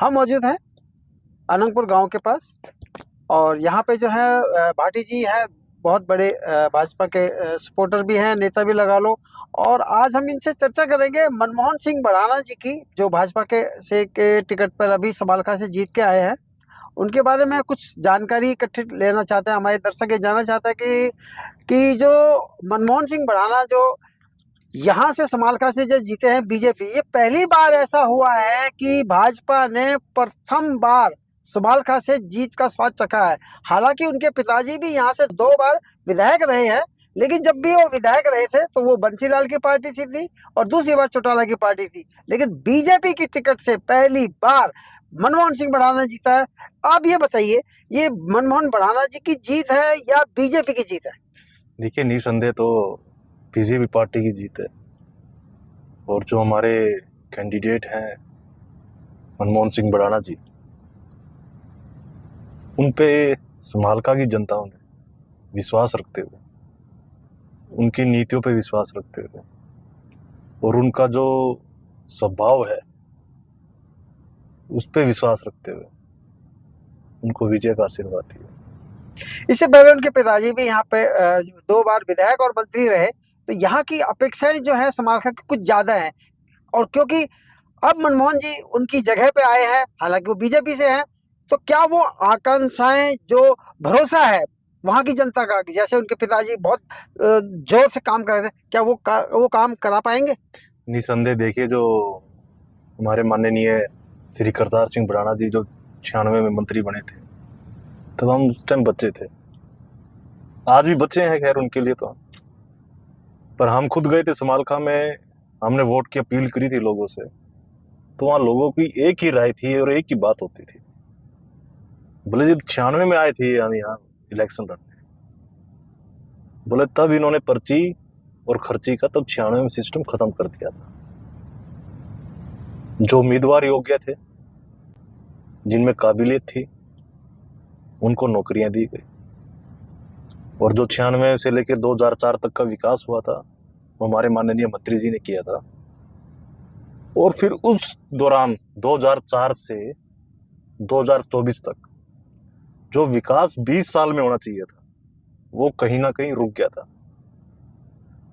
हम मौजूद हैं अनंगपुर गांव के पास और यहाँ पे जो है भाटी जी है, बहुत बड़े भाजपा के सपोर्टर भी हैं, नेता भी लगा लो। और आज हम इनसे चर्चा करेंगे मनमोहन सिंह भड़ाना जी की, जो भाजपा के टिकट पर अभी समालखा से जीत के आए हैं। उनके बारे में कुछ जानकारी इकट्ठी लेना चाहते हैं। हमारे दर्शक ये जानना चाहते हैं कि जो मनमोहन सिंह भड़ाना जो यहाँ से समालखा से जो जीते हैं बीजेपी, ये पहली बार ऐसा हुआ है कि भाजपा ने प्रथम बार समालखा से जीत का स्वाद चखा है। हालांकि उनके पिताजी भी यहाँ से 2 बार विधायक रहे हैं, लेकिन जब भी वो विधायक रहे थे तो वो बंसीलाल की पार्टी से थी और दूसरी बार चौटाला की पार्टी थी। लेकिन बीजेपी की टिकट से पहली बार मनमोहन सिंह भड़ाना जीता है। आप ये बताइए, ये मनमोहन भड़ाना जी की जीत है या बीजेपी की जीत है? देखिए, निसंदेह तो बीजेपी पार्टी की जीत है। और जो हमारे कैंडिडेट हैं मनमोहन सिंह भड़ाना जी, उन पे समालखा की जनताओं ने विश्वास रखते हुए, उनकी नीतियों पे विश्वास रखते हुए और उनका जो स्वभाव है उस पे विश्वास रखते हुए उनको विजय का आशीर्वाद दिया। इससे पहले उनके पिताजी भी यहाँ पे 2 बार विधायक और मंत्री रहे, तो यहाँ की अपेक्षाएं जो है समालखा की कुछ ज्यादा है। और क्योंकि अब मनमोहन जी उनकी जगह पे आए हैं, हालांकि वो बीजेपी से हैं, तो क्या वो आकांक्षाएं, जो भरोसा है वहां की जनता का, जैसे उनके पिताजी बहुत जोर से काम कर रहे थे, क्या वो काम करा पाएंगे? निसंदेह देखिए, जो हमारे माननीय श्री करतार सिंह भड़ाना जी जो 96 में मंत्री बने थे, तब हम उस टाइम बच्चे थे। आज भी बच्चे हैं खैर उनके लिए तो। पर हम खुद गए थे समालखा में, हमने वोट की अपील करी थी लोगों से, तो वहाँ लोगों की एक ही राय थी और एक ही बात होती थी। बोले जब 96 में आए थे हम यहाँ इलेक्शन लड़ने, बोले तब इन्होंने पर्ची और खर्ची का तब 96 में सिस्टम खत्म कर दिया था। जो उम्मीदवार योग्य थे, जिनमें काबिलियत थी, उनको नौकरियां दी गई। और जो 96 से लेकर 2004 तक का विकास हुआ था वो हमारे माननीय मंत्री जी ने किया था। और फिर उस दौरान 2004 से 2024 तक जो विकास 20 साल में होना चाहिए था वो कहीं ना कहीं रुक गया था।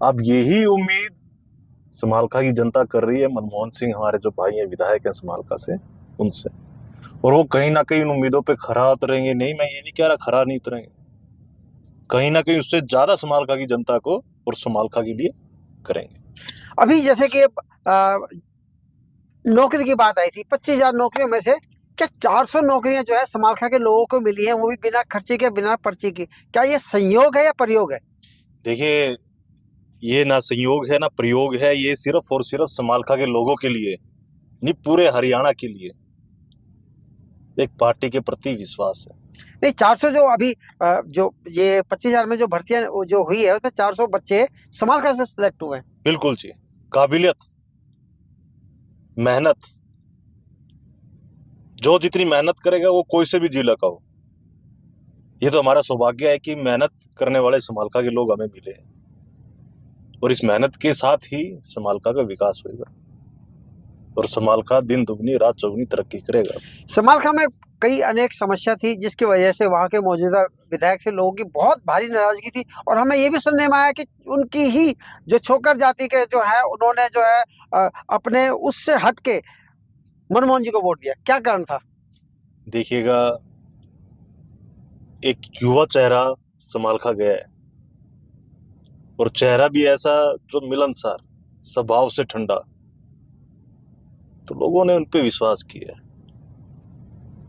अब यही उम्मीद समालखा की जनता कर रही है मनमोहन सिंह, हमारे जो भाई हैं विधायक हैं समालखा से, उनसे। और वो कहीं ना कहीं उन उम्मीदों पे खरा उतरेंगे। नहीं, मैं ये नहीं कह रहा खरा नहीं उतरेंगे, कहीं ना कहीं उससे ज्यादा समालखा की जनता को और समालखा के लिए करेंगे। अभी जैसे कि नौकरी की बात आई थी, 25,000 नौकरियों में से क्या 400 नौकरियां जो है समालखा के लोगों को मिली हैं, वो भी बिना खर्चे के, बिना पर्ची के? क्या ये संयोग है या प्रयोग है? देखिए, ये ना संयोग है ना प्रयोग है, ये सिर्फ और सिर्फ समालखा के लोगों के लिए नहीं, पूरे हरियाणा के लिए एक पार्टी के प्रति विश्वास है। नहीं, 400 जो अभी जो ये 25,000 में जो भर्तियां जो हुई है उसमें 400 बच्चे समालखा से सिलेक्ट हुए हैं। बिल्कुल जी, काबिलियत, मेहनत, जो जितनी मेहनत करेगा वो कोई से भी जिला का हो। ये तो हमारा सौभाग्य है कि मेहनत करने वाले समालखा के लोग हमें मिले हैं और इस मेहनत के साथ ही समालखा का विकास होगा और समालखा दिन दुगनी रात चौगुनी तरक्की करेगा। समालखा में कई अनेक समस्या थी जिसकी वजह से वहां के मौजूदा विधायक से लोगों की बहुत भारी नाराजगी थी। और हमें ये भी सुनने में आया कि उनकी ही जो छोकर जाति के जो है, उन्होंने जो है अपने उससे हट के मनमोहन जी को वोट दिया। क्या कारण था? देखिएगा, एक युवा चेहरा समालखा गया है और चेहरा भी ऐसा जो मिलनसार, स्वभाव से ठंडा, तो लोगों ने उन पे विश्वास किया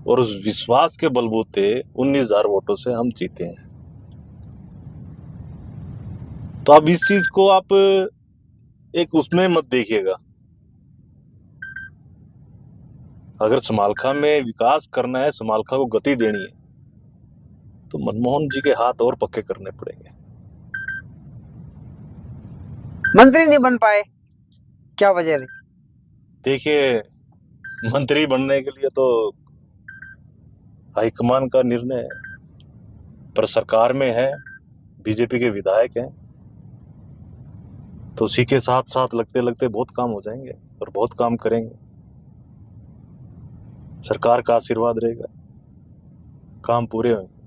और उस विश्वास के बलबूते 19,000 वोटों से हम जीते हैं। तो अब इस चीज को आप एक उसमें मत देखिएगा। अगर समालखा में विकास करना है, समालखा को गति देनी है, तो मनमोहन जी के हाथ और पक्के करने पड़ेंगे। मंत्री नहीं बन पाए, क्या वजह रही? देखिए, मंत्री बनने के लिए तो हाईकमान का निर्णय है, पर सरकार में है, बीजेपी के विधायक हैं, तो उसी के साथ साथ लगते लगते बहुत काम हो जाएंगे और बहुत काम करेंगे। सरकार का आशीर्वाद रहेगा, काम पूरे होंगे।